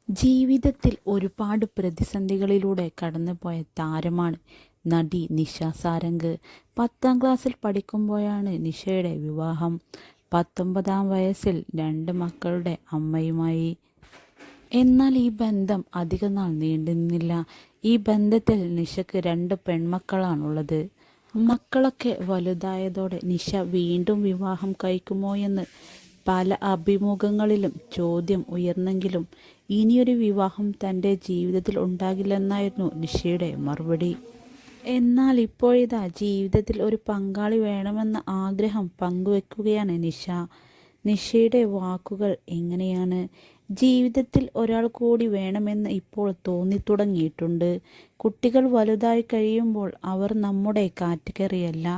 ജീവിതത്തിൽ ഒരുപാട് പ്രതിസന്ധികളിലൂടെ കടന്നുപോയ താരമാണ് നടി നിഷ സാരംഗ്. 10ാം ക്ലാസ്സിൽ പഠിക്കുമ്പോഴാണ് നിഷയുടെ വിവാഹം. 19ാം വയസ്സിൽ 2 മക്കളുടെ അമ്മയുമായി. എന്നാൽ ഈ ബന്ധം അധികനാൾ നീണ്ടുനിന്നില്ല. ഈ ബന്ധത്തിൽ നിഷയ്ക്ക് 2 പെൺമക്കളാണുള്ളത്. മക്കളൊക്കെ വലുതായതോടെ നിഷ വീണ്ടും വിവാഹം കഴിക്കുമോയെന്ന് പല അഭിമുഖങ്ങളിലും ചോദ്യം ഉയർന്നെങ്കിലും ഇനിയൊരു വിവാഹം തൻ്റെ ജീവിതത്തിൽ ഉണ്ടാകില്ലെന്നായിരുന്നു നിഷയുടെ മറുപടി. എന്നാൽ ഇപ്പോഴിതാ ജീവിതത്തിൽ ഒരു പങ്കാളി വേണമെന്ന ആഗ്രഹം പങ്കുവെക്കുകയാണ് നിഷ. നിഷയുടെ വാക്കുകൾ എങ്ങനെയാണ്? ജീവിതത്തിൽ ഒരാൾ കൂടി വേണമെന്ന് ഇപ്പോൾ തോന്നിത്തുടങ്ങിയിട്ടുണ്ട്. കുട്ടികൾ വലുതായി കഴിയുമ്പോൾ അവർ നമ്മുടെ കാറ്റഗറിയല്ല.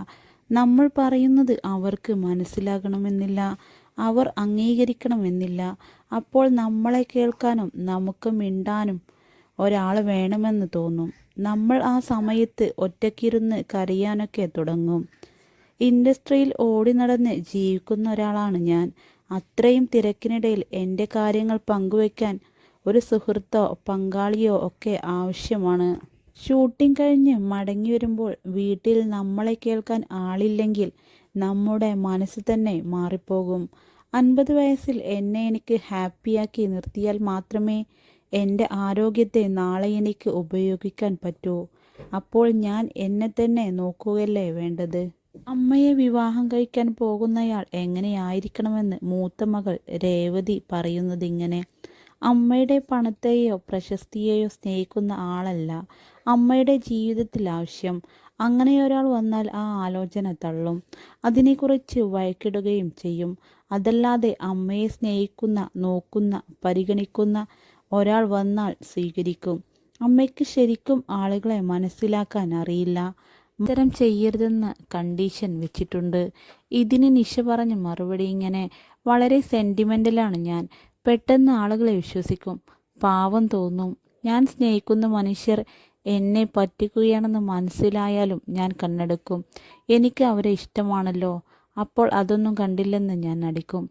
നമ്മൾ പറയുന്നത് അവർക്ക് മനസ്സിലാകണമെന്നില്ല, അവർ അംഗീകരിക്കണമെന്നില്ല. അപ്പോൾ നമ്മളെ കേൾക്കാനും നമുക്ക് മിണ്ടാനും ഒരാൾ വേണമെന്ന് തോന്നും. നമ്മൾ ആ സമയത്ത് ഒറ്റയ്ക്കിരുന്ന് കരയാനൊക്കെ തുടങ്ങും. ഇൻഡസ്ട്രിയിൽ ഓടി നടന്ന് ജീവിക്കുന്ന ഒരാളാണ് ഞാൻ. അത്രയും തിരക്കിനിടയിൽ എൻ്റെ കാര്യങ്ങൾ പങ്കുവയ്ക്കാൻ ഒരു സുഹൃത്തോ പങ്കാളിയോ ഒക്കെ ആവശ്യമാണ്. ഷൂട്ടിംഗ് കഴിഞ്ഞ് മടങ്ങി വരുമ്പോൾ വീട്ടിൽ നമ്മളെ കേൾക്കാൻ ആളില്ലെങ്കിൽ നമ്മുടെ മനസ്സ് തന്നെ മാറിപ്പോകും. 50 വയസ്സിൽ എന്നെ എനിക്ക് ഹാപ്പിയാക്കി നിർത്തിയാൽ മാത്രമേ എൻ്റെ ആരോഗ്യത്തെ നാളെ എനിക്ക് ഉപയോഗിക്കാൻ പറ്റൂ. അപ്പോൾ ഞാൻ എന്നെ തന്നെ നോക്കുകയല്ലേ വേണ്ടത്. അമ്മയെ വിവാഹം കഴിക്കാൻ പോകുന്നയാൾ എങ്ങനെയായിരിക്കണമെന്ന് മൂത്ത മകൾ രേവതി പറയുന്നതിങ്ങനെ: അമ്മയുടെ പണത്തെയോ പ്രശസ്തിയെയോ സ്നേഹിക്കുന്ന ആളല്ല അമ്മയുടെ ജീവിതത്തിൽ ആവശ്യം. അങ്ങനെയൊരാൾ വന്നാൽ ആ ആലോചന തള്ളും, അതിനെക്കുറിച്ച് വഴക്കിടുകയും ചെയ്യും. അതല്ലാതെ അമ്മയെ സ്നേഹിക്കുന്ന, നോക്കുന്ന, പരിഗണിക്കുന്ന ഒരാൾ വന്നാൽ സ്വീകരിക്കും. അമ്മയ്ക്ക് ശരിക്കും ആളുകളെ മനസ്സിലാക്കാൻ അറിയില്ല. ഇത്തരം ചെയ്യരുതെന്ന് കണ്ടീഷൻ വെച്ചിട്ടുണ്ട്. ഇതിന് നിഷ പറഞ്ഞ മറുപടി ഇങ്ങനെ: വളരെ സെൻറ്റിമെൻ്റലാണ് ഞാൻ. പെട്ടെന്ന് ആളുകളെ വിശ്വസിക്കും. പാവം തോന്നും. ഞാൻ സ്നേഹിക്കുന്ന മനുഷ്യർ എന്നെ പറ്റിക്കുകയാണെന്ന് മനസ്സിലായാലും ഞാൻ കണ്ണടക്കും. എനിക്ക് അവരെ ഇഷ്ടമാണല്ലോ. അപ്പോൾ അതൊന്നും കണ്ടില്ലെന്ന് ഞാൻ നടിക്കും.